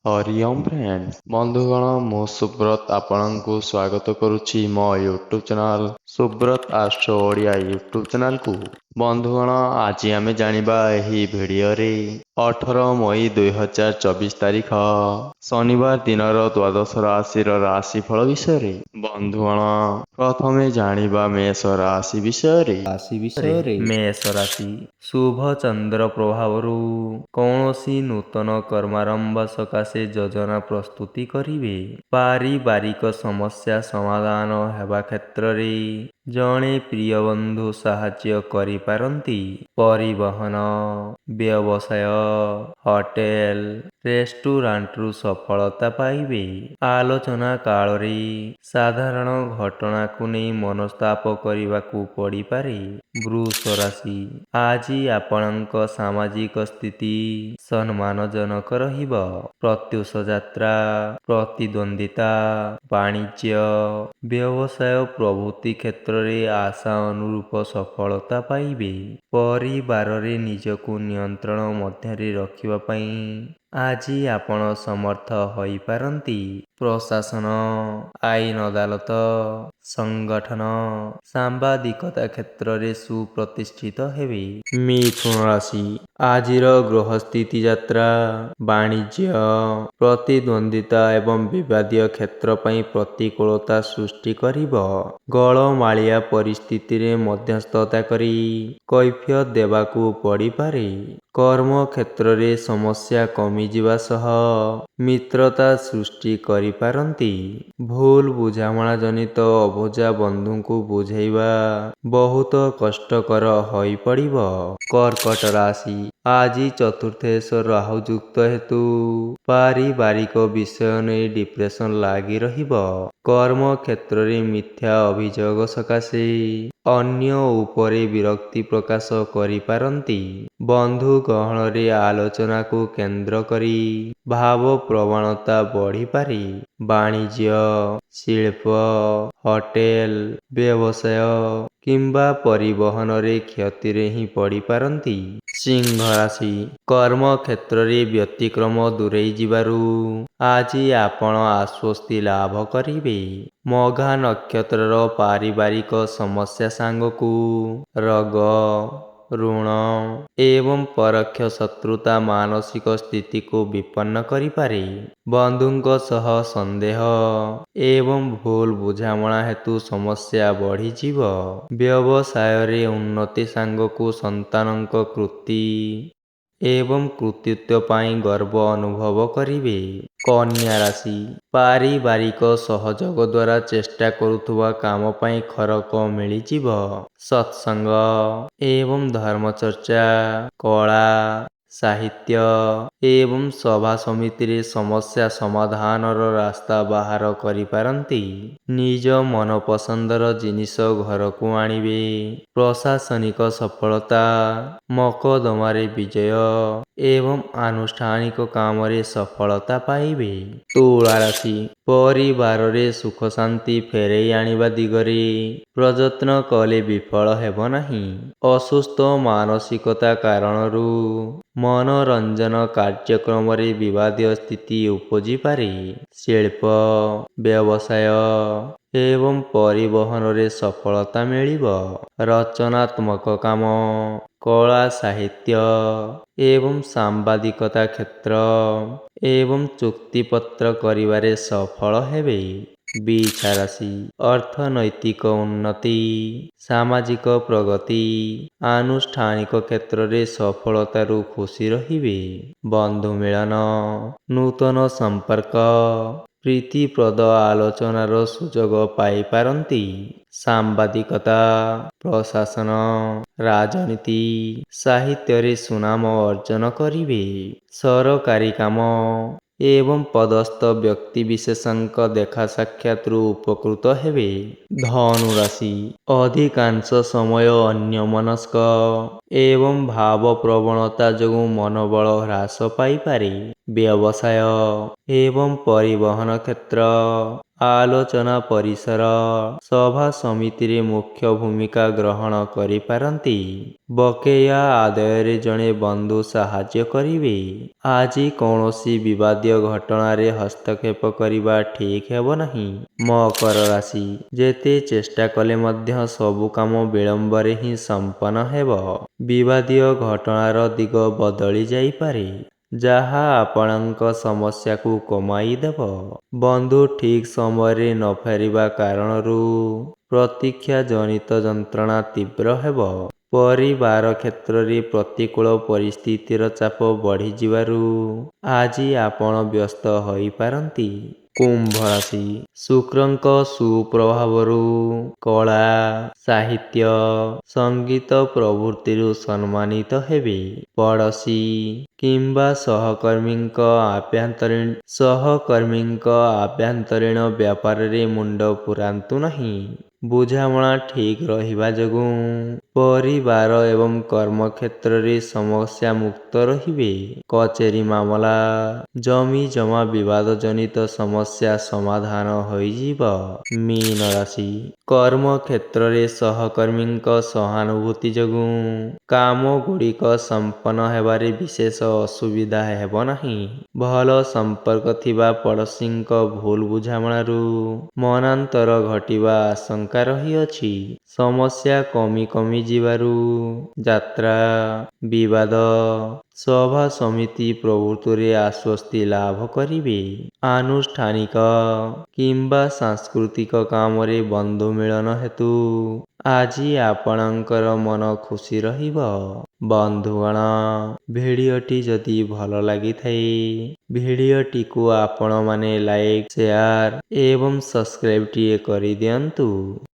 Hariom friend ବନ୍ଧୁଗଣ, ମୁଁ ସୁବ୍ରତ ଆପଣଙ୍କୁ ସ୍ୱାଗତ କରୁଛି ମୋ YouTube channel Subrat Astro Odia YouTube ଚ୍ୟାନେଲକୁ। ବନ୍ଧୁଗଣ, ଆଜି ଆମେ ଜାଣିବା ଏହି ଭିଡ଼ିଓରେ 18 ମଇ 2024 ତାରିଖ ଶନିବାର ଦିନର ଦ୍ୱାଦଶ ରାଶିର ରାଶିଫଳ ବିଷୟରେ। ବନ୍ଧୁଗଣ, ପ୍ରଥମେ ଜାଣିବା ମେଷ ରାଶି ବିଷୟରେ। ମେଷ ରାଶି ଶୁଭ ଚନ୍ଦ୍ର ପ୍ରଭାବରୁ କୌଣସି ନୂତନ କର୍ମାରମ୍ଭ ସକାଶେ ଯୋଜନା ପ୍ରସ୍ତୁତି କରିବେ। ପାରିବାରିକ ସମସ୍ୟା ସମାଧାନ ହେବା କ୍ଷେତ୍ରରେ ଜଣେ ପ୍ରିୟ ବନ୍ଧୁ ସାହାଯ୍ୟ କରିପାରନ୍ତି। ପରିବହନ, ବ୍ୟବସାୟ, ହୋଟେଲ, ରେଷ୍ଟୁରାଣ୍ଟରୁ ସଫଳତା ପାଇବେ। ଆଲୋଚନା କାଳରେ ସାଧାରଣ ଘଟଣାକୁ ନେଇ ମନସ୍ତାପ କରିବାକୁ ପଡ଼ିପାରେ। ବୃଷ ରାଶି ଆଜି ଆପଣଙ୍କ ସାମାଜିକ ସ୍ଥିତି ସମ୍ମାନଜନକ ରହିବ। ପ୍ରତ୍ୟୁଷ ଯାତ୍ରା, ପ୍ରତିଦ୍ୱନ୍ଦ୍ୱିତା, ବାଣିଜ୍ୟ, ବ୍ୟବସାୟ ପ୍ରଭୃତି କ୍ଷେତ୍ରରେ ଆଶା ଅନୁରୂପ ସଫଳତା ପାଇବେ। ପରିବାରରେ ନିଜକୁ ନିୟନ୍ତ୍ରଣ ମଧ୍ୟରେ ରଖିବା ପାଇଁ ଆଜି ଆପଣ ସମର୍ଥ ହୋଇପାରନ୍ତି। ପ୍ରଶାସନ, ଆଇନ ଅଦାଲତ, ସଂଗଠନ, ସାମ୍ବାଦିକତା କ୍ଷେତ୍ରରେ ସୁପ୍ରତିଷ୍ଠିତ ହେବେ। ମିଥୁନ ରାଶି ଆଜିର ଗ୍ରହସ୍ଥିତି ଯାତ୍ରା, ବାଣିଜ୍ୟ, ପ୍ରତିଦ୍ୱନ୍ଦ୍ୱିତା ଏବଂ ବିବାଦୀୟ କ୍ଷେତ୍ର ପାଇଁ ପ୍ରତିକୂଳତା ସୃଷ୍ଟି କରିବ। ଗୋଳମାଳିଆ ପରିସ୍ଥିତିରେ ମଧ୍ୟସ୍ଥତା କରି କୈଫିୟତ ଦେବାକୁ ପଡ଼ିପାରେ। କର୍ମକ୍ଷେତ୍ରରେ ସମସ୍ୟା କମିଯିବା ସହ ମିତ୍ରତା ସୃଷ୍ଟି କରିପାରନ୍ତି। ଭୁଲ ବୁଝାମଣା ଜନିତ ଅବୁଝା ବନ୍ଧୁଙ୍କୁ ବୁଝେଇବା ବହୁତ କଷ୍ଟକର ହୋଇପଡ଼ିବ। କର୍କଟ ରାଶି ଆଜି ଚତୁର୍ଥେଶ ରାହୁ ଯୁକ୍ତ ହେତୁ ପାରିବାରିକ ବିଷୟ ନେଇ ଡିପ୍ରେସନ ଲାଗି ରହିବ। କର୍ମକ୍ଷେତ୍ରରେ ମିଥ୍ୟା ଅଭିଯୋଗ ସକାଶେ ଅନ୍ୟ ଉପରେ ବିରକ୍ତି ପ୍ରକାଶ କରିପାରନ୍ତି। ବନ୍ଧୁ ଗହଣରେ ଆଲୋଚନାକୁ କେନ୍ଦ୍ର କରି ଭାବପ୍ରବଣତା ବଢ଼ିପାରେ। ବାଣିଜ୍ୟ, ଶିଳ୍ପ, ହୋଟେଲ, ବ୍ୟବସାୟ କିମ୍ବା ପରିବହନରେ କ୍ଷତିରେ ହିଁ ପଡ଼ିପାରନ୍ତି। ସିଂହ ରାଶି କର୍ମକ୍ଷେତ୍ରରେ ବ୍ୟତିକ୍ରମ ଦୂରେଇ ଯିବାରୁ ଆଜି ଆପଣ ଆଶ୍ୱସ୍ତି ଲାଭ କରିବେ। ମଘା ନକ୍ଷତ୍ରର ପାରିବାରିକ ସମସ୍ୟା ସାଙ୍ଗକୁ ରୋଗ, ଋଣ ଏବଂ ପରୋକ୍ଷ ଶତ୍ରୁତା ମାନସିକ ସ୍ଥିତିକୁ ବିପନ୍ନ କରିପାରେ। ବନ୍ଧୁଙ୍କ ସହ ସନ୍ଦେହ ଏବଂ ଭୁଲ ବୁଝାମଣା ହେତୁ ସମସ୍ୟା ବଢ଼ିଯିବ। ବ୍ୟବସାୟରେ ଉନ୍ନତି ସାଙ୍ଗକୁ ସନ୍ତାନଙ୍କ କୃତି ଏବଂ କୃତିତ୍ୱ ପାଇଁ ଗର୍ବ ଅନୁଭବ କରିବେ। କନ୍ୟା ରାଶି ପାରିବାରିକ ସହଯୋଗ ଦ୍ୱାରା ଚେଷ୍ଟା କରୁଥିବା କାମ ପାଇଁ ଖରକ ମିଳିଯିବ। ସତ୍ସଙ୍ଗ ଏବଂ ଧର୍ମଚର୍ଚ୍ଚା, କଳା, ସାହିତ୍ୟ ଏବଂ ସଭା ସମିତିରେ ସମସ୍ୟା ସମାଧାନର ରାସ୍ତା ବାହାର କରିପାରନ୍ତି। ନିଜ ମନପସନ୍ଦର ଜିନିଷ ଘରକୁ ଆଣିବେ। ପ୍ରଶାସନିକ ସଫଳତା, ମକଦ୍ଦମାରେ ବିଜୟ ଏବଂ ଆନୁଷ୍ଠାନିକ କାମରେ ସଫଳତା ପାଇବେ। ତୁଳା ରାଶି ପରିବାରରେ ସୁଖ ଶାନ୍ତି ଫେରାଇ ଆଣିବା ଦିଗରେ ପ୍ରଯତ୍ନ କଲେ ବିଫଳ ହେବ ନାହିଁ। ଅସୁସ୍ଥ ମାନସିକତା କାରଣରୁ ମନୋରଞ୍ଜନ କାର୍ଯ୍ୟକ୍ରମରେ ବିବାଦୀୟ ସ୍ଥିତି ଉପୁଜିପାରେ। ଶିଳ୍ପ, ବ୍ୟବସାୟ ଏବଂ ପରିବହନରେ ସଫଳତା ମିଳିବ। ରଚନାତ୍ମକ କାମ, କଳା, ସାହିତ୍ୟ ଏବଂ ସାମ୍ବାଦିକତା କ୍ଷେତ୍ର ଏବଂ ଚୁକ୍ତିପତ୍ର କରିବାରେ ସଫଳ ହେବେ। ବିଛା ରାଶି ଅର୍ଥନୈତିକ ଉନ୍ନତି, ସାମାଜିକ ପ୍ରଗତି, ଆନୁଷ୍ଠାନିକ କ୍ଷେତ୍ରରେ ସଫଳତାରୁ ଖୁସି ରହିବେ। ବନ୍ଧୁ ମିଳନ, ନୂତନ ସମ୍ପର୍କ, ପ୍ରୀତିପ୍ରଦ ଆଲୋଚନାର ସୁଯୋଗ ପାଇପାରନ୍ତି। ସାମ୍ବାଦିକତା, ପ୍ରଶାସନ, ରାଜନୀତି, ସାହିତ୍ୟରେ ସୁନାମ ଅର୍ଜନ କରିବେ। ସରକାରୀ କାମ ଏବଂ ପଦସ୍ଥ ବ୍ୟକ୍ତିବିଶେଷଙ୍କ ଦେଖା ସାକ୍ଷାତରୁ ଉପକୃତ ହେବେ। ଧନୁ ରାଶି ଅଧିକାଂଶ ସମୟ ଅନ୍ୟମନସ୍କ ଏବଂ ଭାବପ୍ରବଣତା ଯୋଗୁଁ ମନୋବଳ ହ୍ରାସ ପାଇପାରେ। ବ୍ୟବସାୟ ଏବଂ ପରିବହନ କ୍ଷେତ୍ର ଆଲୋଚନା ପରିସର ସଭା ସମିତିରେ ମୁଖ୍ୟ ଭୂମିକା ଗ୍ରହଣ କରିପାରନ୍ତି। ବକେୟା ଆଦାୟରେ ଜଣେ ବନ୍ଧୁ ସାହାଯ୍ୟ କରିବେ। ଆଜି କୌଣସି ବିବାଦୀୟ ଘଟଣାରେ ହସ୍ତକ୍ଷେପ କରିବା ଠିକ୍ ହେବ ନାହିଁ। ମକର ରାଶି ଯେତେ ଚେଷ୍ଟା କଲେ ମଧ୍ୟ ସବୁ କାମ ବିଳମ୍ବରେ ହିଁ ସମ୍ପନ୍ନ ହେବ। ବିବାଦୀୟ ଘଟଣାର ଦିଗ ବଦଳି ଯାଇପାରେ, ଯାହା ଆପଣଙ୍କ ସମସ୍ୟାକୁ କମାଇ ଦେବ। ବନ୍ଧୁ ଠିକ୍ ସମୟରେ ନ ଫେରିବା କାରଣରୁ ପ୍ରତୀକ୍ଷା ଜନିତ ଯନ୍ତ୍ରଣା ତୀବ୍ର ହେବ। ପରିବାର କ୍ଷେତ୍ରରେ ପ୍ରତିକୂଳ ପରିସ୍ଥିତିର ଚାପ ବଢ଼ିଯିବାରୁ ଆଜି ଆପଣ ବ୍ୟସ୍ତ ହୋଇପାରନ୍ତି। କୁମ୍ଭ ରାଶି ଶୁକ୍ରଙ୍କ ସୁପ୍ରଭାବରୁ କଳା, ସାହିତ୍ୟ, ସଙ୍ଗୀତ ପ୍ରଭୃତିରୁ ସମ୍ମାନିତ ହେବେ। ପଡ଼ୋଶୀ କିମ୍ବା ସହକର୍ମୀଙ୍କ ଆଭ୍ୟନ୍ତରୀଣ ବ୍ୟାପାରରେ ମୁଣ୍ଡ ପୂରାନ୍ତୁ ନାହିଁ। ବୁଝାମଣା ଠିକ୍ ରହିବା ଯୋଗୁଁ ପରିବାର ଏବଂ କର୍ମକ୍ଷେତ୍ରରେ ସମସ୍ୟା ମୁକ୍ତ ରହିବେ। କଚେରୀ ମାମଲା, ଜମି ଜମା ବିବାଦ ଜନିତ ସମସ୍ୟା ସମାଧାନ ହୋଇଯିବ। ମୀନ ରାଶି କର୍ମକ୍ଷେତ୍ରରେ ସହକର୍ମୀଙ୍କ ସହାନୁଭୂତି ଯୋଗୁଁ କାମଗୁଡ଼ିକ ସମ୍ପନ୍ନ ହେବାରେ ବିଶେଷ ଅସୁବିଧା ହେବ ନାହିଁ। ଭଲ ସମ୍ପର୍କ ଥିବା ପଡ଼ୋଶୀଙ୍କ ଭୁଲ ବୁଝାମଣାରୁ ମନାନ୍ତର ଘଟିବା ଆଶଙ୍କା ରହିଅଛି। ସମସ୍ୟା କମି ଯିବାରୁ ଯାତ୍ରା, ବିବାଦ, ସଭା ସମିତି ପ୍ରଭୃତିରେ ଆଶ୍ୱସ୍ତି ଲାଭ କରିବେ। ଆନୁଷ୍ଠାନିକ କିମ୍ବା ସାଂସ୍କୃତିକ କାମରେ ବନ୍ଧୁ ମିଳନ ହେତୁ ଆଜି ଆପଣଙ୍କର ମନ ଖୁସି ରହିବ। ବନ୍ଧୁଗଣ, ଭିଡ଼ିଓଟି ଯଦି ଭଲ ଲାଗିଥାଏ, ଭିଡ଼ିଓଟିକୁ ଆପଣମାନେ ଲାଇକ୍, ସେୟାର ଏବଂ ସବସ୍କ୍ରାଇବଟିଏ କରିଦିଅନ୍ତୁ।